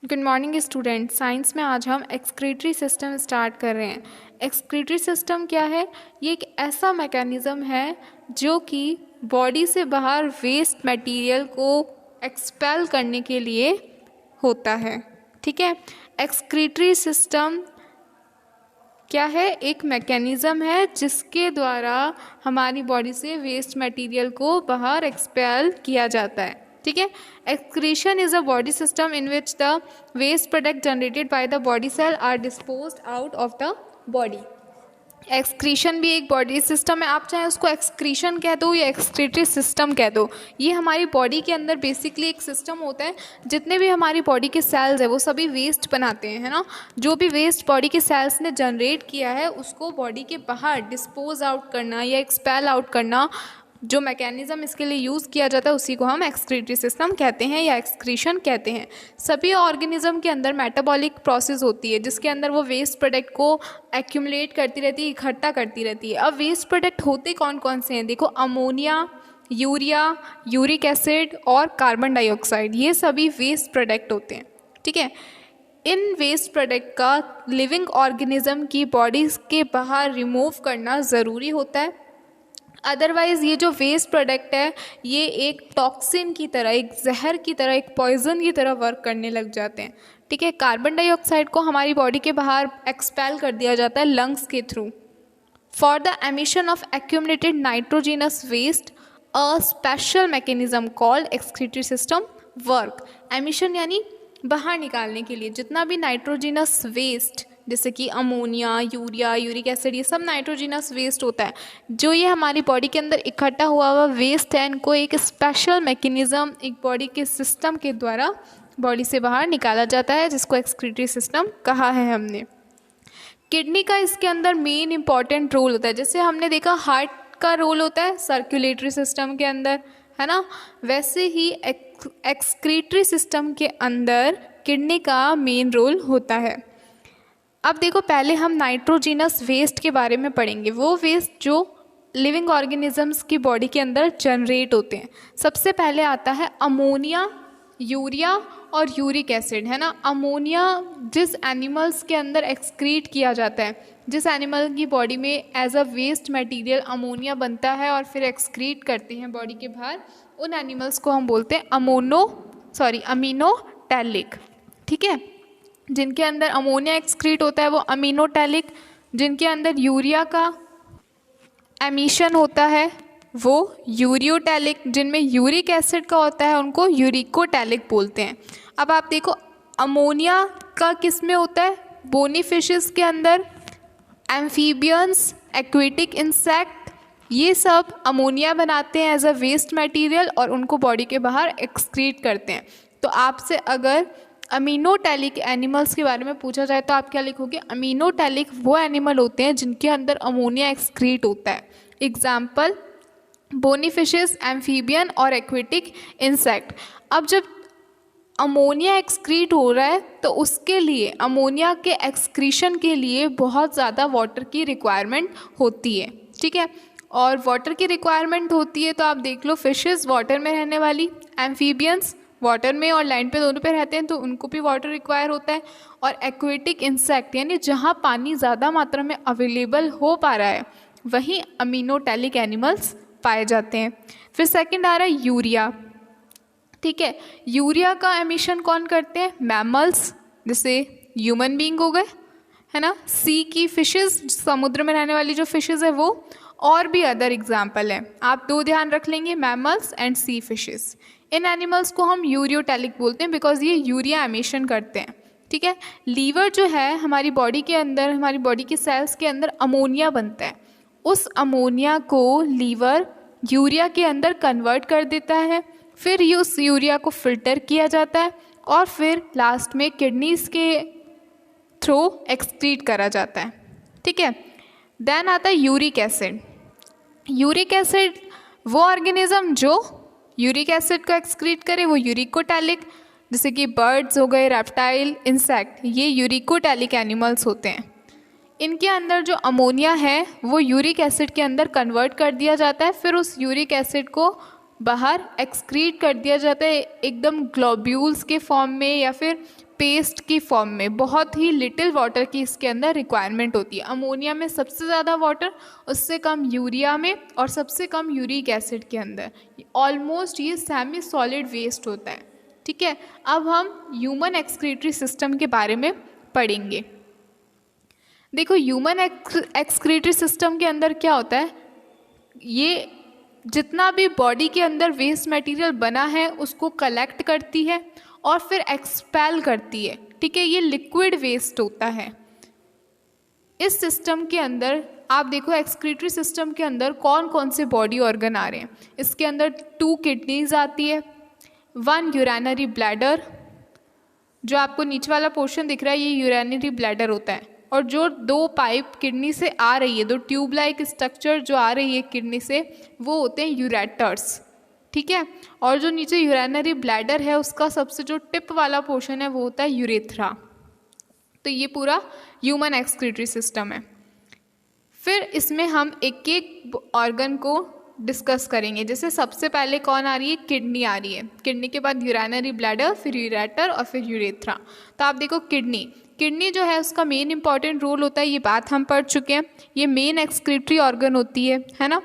Good morning student. Science में आज हम एक्सक्रीटरी सिस्टम स्टार्ट कर रहे हैं। एक्सक्रीटरी सिस्टम क्या है? ये एक ऐसा मैकेनिज़्म है जो कि बॉडी से बाहर वेस्ट मटेरियल को एक्सपेल करने के लिए होता है। ठीक है, एक्सक्रीटरी सिस्टम क्या है? एक मैकेनिज़्म है जिसके द्वारा हमारी बॉडी से वेस्ट मटेरियल को बाहर एक्सपेल किया जाता है। ठीक है, excretion is a body system in which the waste product generated by the body cell are disposed out of the body. Excretion भी एक बॉडी सिस्टम है। आप चाहे उसको एक्सक्रीशन कह दो या एक्सक्रीटरी सिस्टम कह दो, ये हमारी बॉडी के अंदर बेसिकली एक सिस्टम होता है। जितने भी हमारी बॉडी के सेल्स है वो सभी वेस्ट बनाते हैं, है ना। जो भी वेस्ट बॉडी के सेल्स ने जनरेट किया है उसको बॉडी के बाहर डिस्पोज आउट करना या एक्सपेल आउट करना, जो मैकेनिज़्म इसके लिए यूज़ किया जाता है उसी को हम एक्सक्रीटरी सिस्टम कहते हैं या एक्सक्रीशन कहते हैं। सभी ऑर्गेनिज्म के अंदर मेटाबॉलिक प्रोसेस होती है जिसके अंदर वो वेस्ट प्रोडक्ट को एक्यूमुलेट करती रहती है, इकट्ठा करती रहती है। अब वेस्ट प्रोडक्ट होते कौन कौन से हैं? देखो, अमोनिया, यूरिया, यूरिक एसिड और कार्बन डाइऑक्साइड, ये सभी वेस्ट प्रोडक्ट होते हैं। ठीक है, इन वेस्ट प्रोडक्ट का लिविंग ऑर्गेनिज्म की बॉडी के बाहर रिमूव करना ज़रूरी होता है। अदरवाइज़ ये जो वेस्ट प्रोडक्ट है ये एक टॉक्सिन की तरह, एक जहर की तरह, एक पॉइजन की तरह वर्क करने लग जाते हैं। ठीक है, कार्बन डाइऑक्साइड को हमारी बॉडी के बाहर एक्सपेल कर दिया जाता है लंग्स के थ्रू। For the emission of accumulated nitrogenous waste a special mechanism called excretory system work. Emission यानी बाहर निकालने के लिए जितना भी नाइट्रोजिनस वेस्ट, जैसे कि अमोनिया, यूरिया, यूरिक एसिड, ये सब नाइट्रोजिनस वेस्ट होता है। जो ये हमारी बॉडी के अंदर इकट्ठा हुआ हुआ वेस्ट है, इनको एक स्पेशल मैकेनिज़्म, एक बॉडी के सिस्टम के द्वारा बॉडी से बाहर निकाला जाता है, जिसको एक्सक्रीटरी सिस्टम कहा है हमने। किडनी का इसके अंदर मेन इंपॉर्टेंट रोल होता है। जैसे हमने देखा हार्ट का रोल होता है सर्कुलेटरी सिस्टम के अंदर, है ना, वैसे ही एक्सक्रीटरी सिस्टम के अंदर किडनी का मेन रोल होता है। अब देखो, पहले हम नाइट्रोजिनस वेस्ट के बारे में पढ़ेंगे, वो वेस्ट जो लिविंग ऑर्गेनिजम्स की बॉडी के अंदर जनरेट होते हैं। सबसे पहले आता है अमोनिया, यूरिया और यूरिक एसिड, है ना। अमोनिया जिस एनिमल्स के अंदर एक्सक्रीट किया जाता है, जिस एनिमल की बॉडी में as a waste material ammonia बनता है और फिर एक्सक्रीट करते हैं बॉडी के बाहर, उन एनिमल्स को हम बोलते हैं अमीनोटैलिक। ठीक है, जिनके अंदर अमोनिया एक्सक्रीट होता है वो अमीनोटैलिक, जिनके अंदर यूरिया का एमिशन होता है वो यूरियोटैलिक, जिनमें यूरिक एसिड का होता है उनको यूरिकोटैलिक बोलते हैं। अब आप देखो, अमोनिया का किस में होता है? बोनी फिशेस के अंदर, एम्फीबियंस, एक्वेटिक इंसेक्ट, ये सब अमोनिया बनाते हैं एज अ वेस्ट मटेरियल और उनको बॉडी के बाहर एक्सक्रीट करते हैं। तो आपसे अगर अमीनोटैलिक एनिमल्स के बारे में पूछा जाए तो आप क्या लिखोगे? अमीनोटैलिक वो एनिमल होते हैं जिनके अंदर अमोनिया एक्सक्रीट होता है। एग्जाम्पल, बोनी फिशेस, एम्फीबियन और एक्वेटिक इंसेक्ट। अब जब अमोनिया एक्सक्रीट हो रहा है तो उसके लिए, अमोनिया के एक्सक्रीशन के लिए बहुत ज़्यादा वाटर की रिक्वायरमेंट होती है। ठीक है, और वाटर की रिक्वायरमेंट होती है तो आप देख लो, फिशेस वाटर में रहने वाली, एम्फीबियंस वाटर में और लैंड पे दोनों पे रहते हैं तो उनको भी वाटर रिक्वायर होता है, और एक्वेटिक इंसेक्ट यानी जहाँ पानी ज़्यादा मात्रा में अवेलेबल हो पा रहा है वहीं अमीनोटैलिक एनिमल्स पाए जाते हैं। फिर सेकंड आ रहा है यूरिया। ठीक है, यूरिया का एमिशन कौन करते हैं? मैमल्स, जैसे ह्यूमन बीइंग हो गए, है ना, सी की फिशेस, समुद्र में रहने वाली जो फिशेस है वो, और भी अदर एग्जाम्पल है। आप दो ध्यान रख लेंगे, मैमल्स एंड सी फिशेस। इन एनिमल्स को हम यूरियोटैलिक बोलते हैं बिकॉज ये यूरिया एमिशन करते हैं। ठीक है, लीवर जो है हमारी बॉडी के अंदर, हमारी बॉडी के सेल्स के अंदर अमोनिया बनता है। उस अमोनिया को लीवर यूरिया के अंदर कन्वर्ट कर देता है, फिर उस यूरिया को फिल्टर किया जाता है और फिर लास्ट में किडनीज के थ्रू एक्सक्रीट करा जाता है। ठीक है, देन आता है यूरिक एसिड। यूरिक एसिड वो ऑर्गेनिज्म जो यूरिक एसिड को एक्सक्रीट करे, वो यूरिकोटैलिक, जैसे कि बर्ड्स हो गए, रेप्टाइल, इंसेक्ट, ये यूरिकोटैलिक एनिमल्स होते हैं। इनके अंदर जो अमोनिया है वो यूरिक एसिड के अंदर कन्वर्ट कर दिया जाता है, फिर उस यूरिक एसिड को बाहर एक्सक्रीट कर दिया जाता है एकदम ग्लोब्यूल्स के फॉर्म में या फिर पेस्ट की फॉर्म में, बहुत ही लिटिल वाटर की इसके अंदर रिक्वायरमेंट होती है। अमोनिया में सबसे ज़्यादा वाटर, उससे कम यूरिया में, और सबसे कम यूरिक एसिड के अंदर। ऑलमोस्ट ये सेमी सॉलिड वेस्ट होता है। ठीक है, अब हम ह्यूमन एक्सक्रीटरी सिस्टम के बारे में पढ़ेंगे। देखो, ह्यूमन एक्सक्रीटरी सिस्टम के अंदर क्या होता है, ये जितना भी बॉडी के अंदर वेस्ट मटेरियल बना है उसको कलेक्ट करती है और फिर एक्सपेल करती है। ठीक है, ये लिक्विड वेस्ट होता है। इस सिस्टम के अंदर आप देखो, एक्सक्रीटरी सिस्टम के अंदर कौन कौन से बॉडी ऑर्गन आ रहे हैं। इसके अंदर 2 किडनीज आती है, 1 यूरिनरी ब्लैडर, जो आपको नीचे वाला पोर्शन दिख रहा है ये यूरिनरी ब्लैडर होता है, और जो 2 पाइप किडनी से आ रही है, 2 ट्यूब लाइक स्ट्रक्चर जो आ रही है किडनी से, वो होते हैं यूरेटर्स। ठीक है, और जो नीचे यूरिनरी ब्लैडर है उसका सबसे जो टिप वाला पोर्शन है वो होता है यूरेथ्रा। तो ये पूरा ह्यूमन एक्सक्रीटरी सिस्टम है। फिर इसमें हम एक एक ऑर्गन को डिस्कस करेंगे। जैसे सबसे पहले कौन आ रही है, किडनी आ रही है, किडनी के बाद यूरिनरी ब्लैडर, फिर यूरेटर और फिर यूरेथ्रा। तो आप देखो, किडनी जो है उसका मेन इंपॉर्टेंट रोल होता है, ये बात हम पढ़ चुके हैं। ये मेन एक्सक्रीटरी ऑर्गन होती है ना।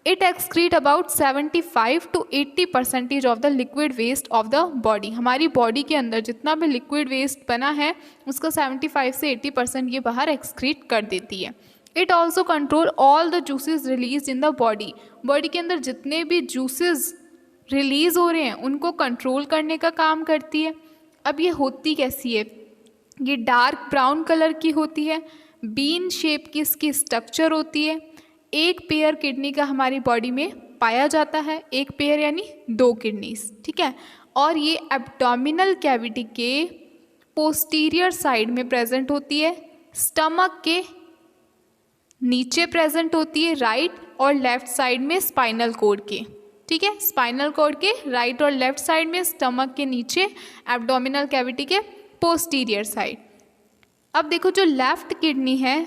It excrete about 75 to 80% of the liquid waste of the body. हमारी बॉडी के अंदर जितना भी लिक्विड वेस्ट बना है उसका 75 से 80% ये बाहर एक्सक्रीट कर देती है। It also control all the juices release in the body. Body के अंदर जितने भी जूसेस रिलीज हो रहे हैं उनको कंट्रोल करने का काम करती है। अब ये होती कैसी है, ये डार्क ब्राउन कलर की होती है, बीन शेप की इसकी स्ट्रक्चर होती है। एक पेयर किडनी का हमारी बॉडी में पाया जाता है, एक पेयर यानी 2 किडनीज। ठीक है, और ये एब्डोमिनल कैविटी के पोस्टीरियर साइड में प्रेजेंट होती है, स्टमक के नीचे प्रेजेंट होती है, राइट और लेफ्ट साइड में स्पाइनल कॉर्ड के। ठीक है, स्पाइनल कॉर्ड के राइट और लेफ्ट साइड में, स्टमक के नीचे, एब्डोमिनल कैविटी के पोस्टीरियर साइड। अब देखो, जो लेफ्ट किडनी है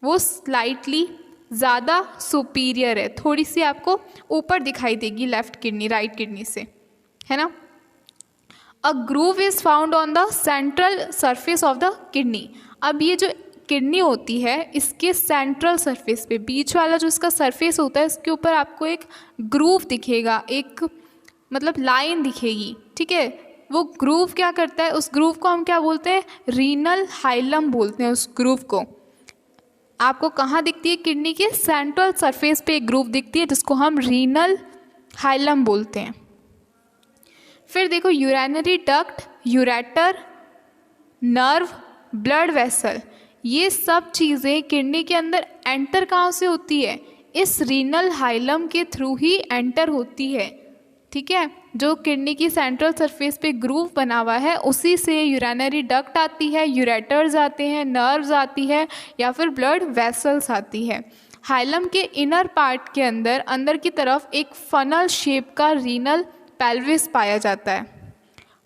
वो स्लाइटली ज़्यादा सुपीरियर है, थोड़ी सी आपको ऊपर दिखाई देगी लेफ्ट किडनी राइट किडनी से, है ना। A groove is found on the central surface of the kidney. अब ये जो किडनी होती है इसके सेंट्रल सरफेस पे, बीच वाला जो इसका सरफेस होता है इसके ऊपर आपको एक ग्रूव दिखेगा, एक मतलब लाइन दिखेगी। ठीक है, वो ग्रूव क्या करता है, उस ग्रूव को हम क्या बोलते हैं, रीनल हाइलम बोलते हैं उस ग्रूव को। आपको कहाँ दिखती है, किडनी के सेंट्रल सरफेस पे एक ग्रूव दिखती है जिसको हम रीनल हाइलम बोलते हैं। फिर देखो, urinary duct, ureter, nerve, blood vessel, ये सब चीज़ें किडनी के अंदर एंटर कहाँ से होती है, इस रीनल हाइलम के थ्रू ही एंटर होती है। ठीक है, जो किडनी की सेंट्रल सरफेस पे ग्रूव बना हुआ है उसी से यूरिनरी डक्ट आती है, यूरेटर्स आते हैं, नर्व्स आती है, या फिर ब्लड वेसल्स आती है। हाइलम के इनर पार्ट के अंदर की तरफ एक फनल शेप का रीनल पेल्विस पाया जाता है।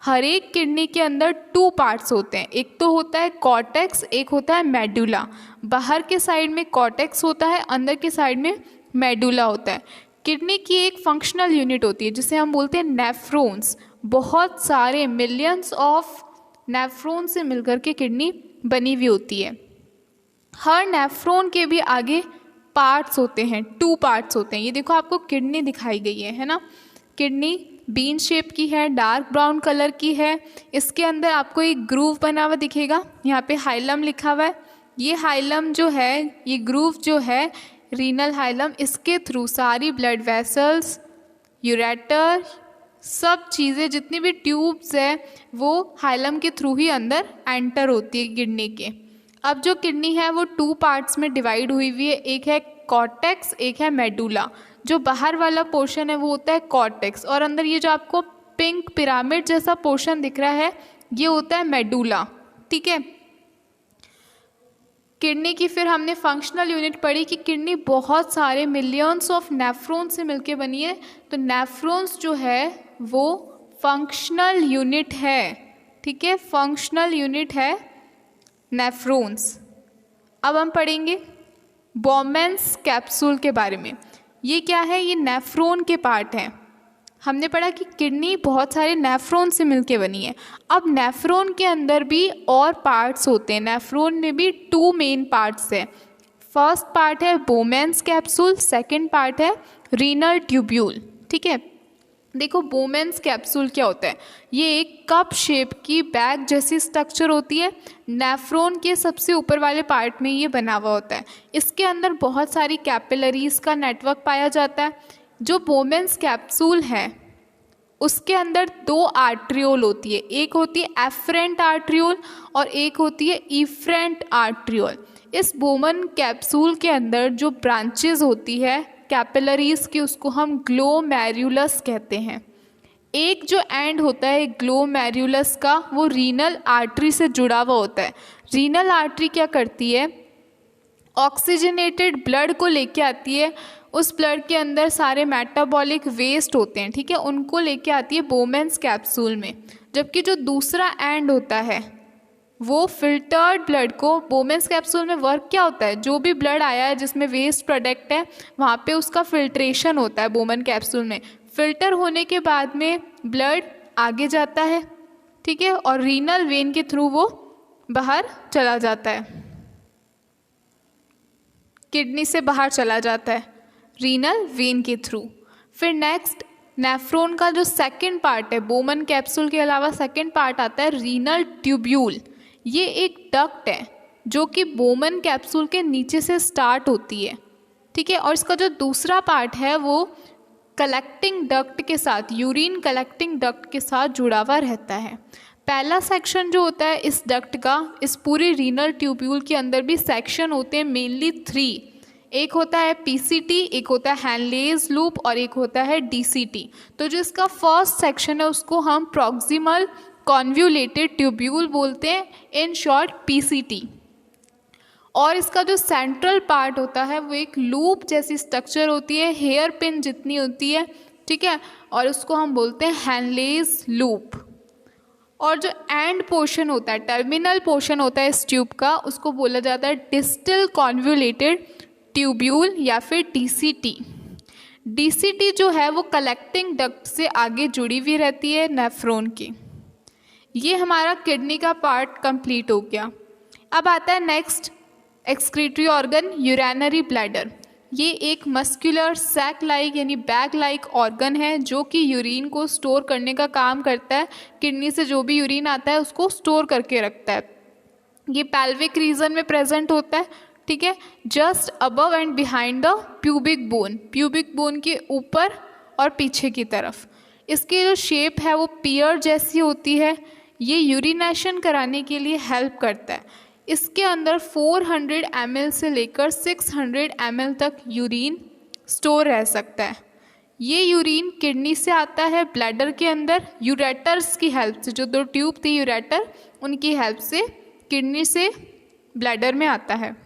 हर एक किडनी के अंदर 2 पार्ट्स होते हैं, एक तो होता है कॉर्टेक्स, एक होता है मेडुला। बाहर के साइड में कॉर्टेक्स होता है, अंदर के साइड में मेडुला होता है। किडनी की एक फंक्शनल यूनिट होती है जिसे हम बोलते हैं नेफ्रॉन्स। बहुत सारे मिलियंस ऑफ नेफ्रॉन से मिलकर के किडनी बनी हुई होती है। हर नेफ्रॉन के भी आगे पार्ट्स होते हैं, 2 पार्ट्स होते हैं। ये देखो, आपको किडनी दिखाई गई है ना। किडनी बीन शेप की है, डार्क ब्राउन कलर की है, इसके अंदर आपको एक ग्रूव बना हुआ दिखेगा, यहाँ पे हाइलम लिखा हुआ है। ये हाइलम जो है, ये ग्रूव जो है रीनल हाइलम, इसके थ्रू सारी ब्लड वेसल्स, यूरेटर, सब चीज़ें जितनी भी ट्यूब्स है वो हाइलम के थ्रू ही अंदर एंटर होती है किडनी के। अब जो किडनी है वो 2 पार्ट्स में डिवाइड हुई हुई है, एक है कॉर्टेक्स, एक है मेडुला। जो बाहर वाला पोर्शन है वो होता है कॉर्टेक्स, और अंदर ये जो आपको पिंक पिरामिड जैसा पोर्शन दिख रहा है ये होता है मेडुला। ठीक है, किडनी की फिर हमने फंक्शनल यूनिट पढ़ी कि किडनी बहुत सारे मिलियंस ऑफ नेफ्रॉन्स से मिलके बनी है। तो नेफ्रॉन्स जो है वो फंक्शनल यूनिट है। ठीक है, फंक्शनल यूनिट है नेफ्रॉन्स। अब हम पढ़ेंगे बोमेन्स कैप्सूल के बारे में। ये क्या है, ये नेफ्रॉन के पार्ट हैं। हमने पढ़ा कि किडनी बहुत सारे नेफ्रॉन से मिलके बनी है। अब नेफ्रॉन के अंदर भी और पार्ट्स होते हैं। नेफ्रॉन में भी 2 मेन पार्ट्स हैं। फर्स्ट पार्ट है बोमेन्स कैप्सूल, सेकंड पार्ट है रीनल ट्यूब्यूल। ठीक है, देखो बोमेन्स कैप्सूल क्या होता है। ये एक कप शेप की बैग जैसी स्ट्रक्चर होती है। नेफ्रॉन के सबसे ऊपर वाले पार्ट में ये बना हुआ होता है। इसके अंदर बहुत सारी कैपिलरीज का नेटवर्क पाया जाता है। जो बोमेन्स कैप्सूल है उसके अंदर 2 आर्ट्रियोल होती है। एक होती है एफरेंट आर्ट्रियोल और एक होती है इफरेंट आर्ट्रियोल। इस बोमेन कैप्सूल के अंदर जो ब्रांचेस होती है कैपिलरीज की, उसको हम ग्लोमेरुलस कहते हैं। एक जो एंड होता है ग्लोमेरुलस का, वो रीनल आर्टरी से जुड़ा हुआ होता है। रीनल आर्टरी क्या करती है, ऑक्सीजनेटेड ब्लड को लेके आती है। उस ब्लड के अंदर सारे मेटाबॉलिक वेस्ट होते हैं, ठीक है, उनको लेके आती है बोमेन्स कैप्सूल में। जबकि जो दूसरा एंड होता है वो फिल्टर्ड ब्लड को, बोमेन्स कैप्सूल में वर्क क्या होता है, जो भी ब्लड आया है जिसमें वेस्ट प्रोडक्ट है वहाँ पे उसका फिल्ट्रेशन होता है। बोमेन कैप्सूल में फिल्टर होने के बाद में ब्लड आगे जाता है, ठीक है, और रीनल वेन के थ्रू वो बाहर चला जाता है, किडनी से बाहर चला जाता है रीनल वेन के थ्रू। फिर नेक्स्ट नेफ्रॉन का जो सेकंड पार्ट है, बोमेन कैप्सूल के अलावा सेकंड पार्ट आता है रीनल ट्यूब्यूल। ये एक डक्ट है जो कि बोमेन कैप्सूल के नीचे से स्टार्ट होती है, ठीक है, और इसका जो दूसरा पार्ट है वो कलेक्टिंग डक्ट के साथ, यूरिन कलेक्टिंग डक्ट के साथ जुड़ा हुआ रहता है। पहला सेक्शन जो होता है इस डक्ट का, इस पूरी रीनल ट्यूब्यूल के अंदर भी सेक्शन होते हैं मेनली 3। एक होता है पीसीटी, एक होता है हैनलेज लूप और एक होता है डीसीटी। तो जो इसका फर्स्ट सेक्शन है उसको हम प्रॉक्सिमल कॉन्व्यूलेटेड ट्यूब्यूल बोलते हैं, इन शॉर्ट पीसीटी। और इसका जो सेंट्रल पार्ट होता है वो एक लूप जैसी स्ट्रक्चर होती है, हेयर पिन जितनी होती है, ठीक है, और उसको हम बोलते हैं हैनलेज लूप। और जो एंड पोर्शन होता है, टर्मिनल पोर्शन होता है इस ट्यूब का, उसको बोला जाता है डिस्टल कॉन्व्यूलेटेड ट्यूब्यूल या फिर डीसीटी। डीसीटी जो है वो कलेक्टिंग डक्ट से आगे जुड़ी हुई रहती है नेफ्रॉन की। ये हमारा किडनी का पार्ट कंप्लीट हो गया। अब आता है next excretory organ, urinary bladder. ये एक मस्कुलर सैक लाइक यानी बैग लाइक ऑर्गन है जो कि यूरिन को स्टोर करने का काम करता है। किडनी से जो भी यूरिन आता है उसको स्टोर करके रखता है। ये पेल्विक रीजन में प्रेजेंट होता है, ठीक है, just above and behind the pubic bone, pubic bone के ऊपर और पीछे की तरफ। इसकी जो शेप है वो पियर जैसी होती है। ये यूरिनेशन कराने के लिए हेल्प करता है। इसके अंदर 400 ml से लेकर 600 ml तक यूरिन स्टोर रह सकता है। ये यूरिन किडनी से आता है ब्लैडर के अंदर यूरेटर्स की हेल्प से, जो 2 ट्यूब थी यूरेटर, उनकी हेल्प से किडनी से ब्लैडर में आता है।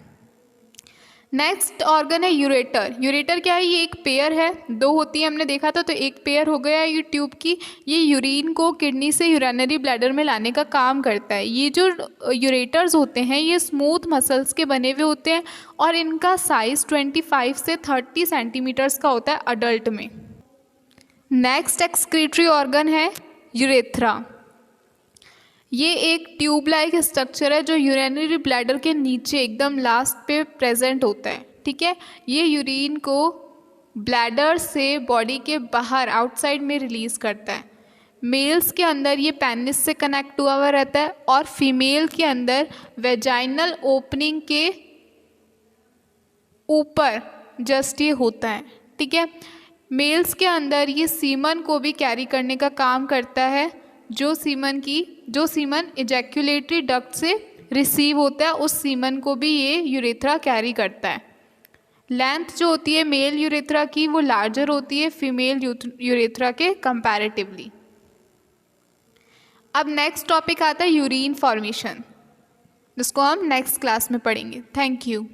नेक्स्ट ऑर्गन है यूरेटर। यूरेटर क्या है, ये एक पेयर है, 2 होती है हमने देखा था, तो एक पेयर हो गया ये ट्यूब की। ये यूरिन को किडनी से यूरिनरी ब्लैडर में लाने का काम करता है। ये जो यूरेटर्स होते हैं ये स्मूथ मसल्स के बने हुए होते हैं और इनका साइज 25 से 30 सेंटीमीटर्स का होता है अडल्ट में। नेक्स्ट एक्सक्रीटरी ऑर्गन है यूरेथ्रा। ये एक ट्यूब लाइक स्ट्रक्चर है जो यूरिनरी ब्लैडर के नीचे एकदम लास्ट पे प्रेजेंट होता है, ठीक है। ये यूरिन को ब्लैडर से बॉडी के बाहर आउटसाइड में रिलीज करता है। मेल्स के अंदर ये पेनिस से कनेक्ट हुआ रहता है और फीमेल के अंदर वेजाइनल ओपनिंग के ऊपर जस्ट ये होता है, ठीक है। मेल्स के अंदर ये सीमन को भी कैरी करने का काम करता है। जो सीमन इजैक्यूलेटरी डक्ट से रिसीव होता है उस सीमन को भी ये यूरेथ्रा कैरी करता है। लेंथ जो होती है मेल यूरेथ्रा की वो लार्जर होती है फीमेल यूरेथ्रा के कंपैरेटिवली। अब नेक्स्ट टॉपिक आता है यूरिन फॉर्मेशन, जिसको हम नेक्स्ट क्लास में पढ़ेंगे। Thank you.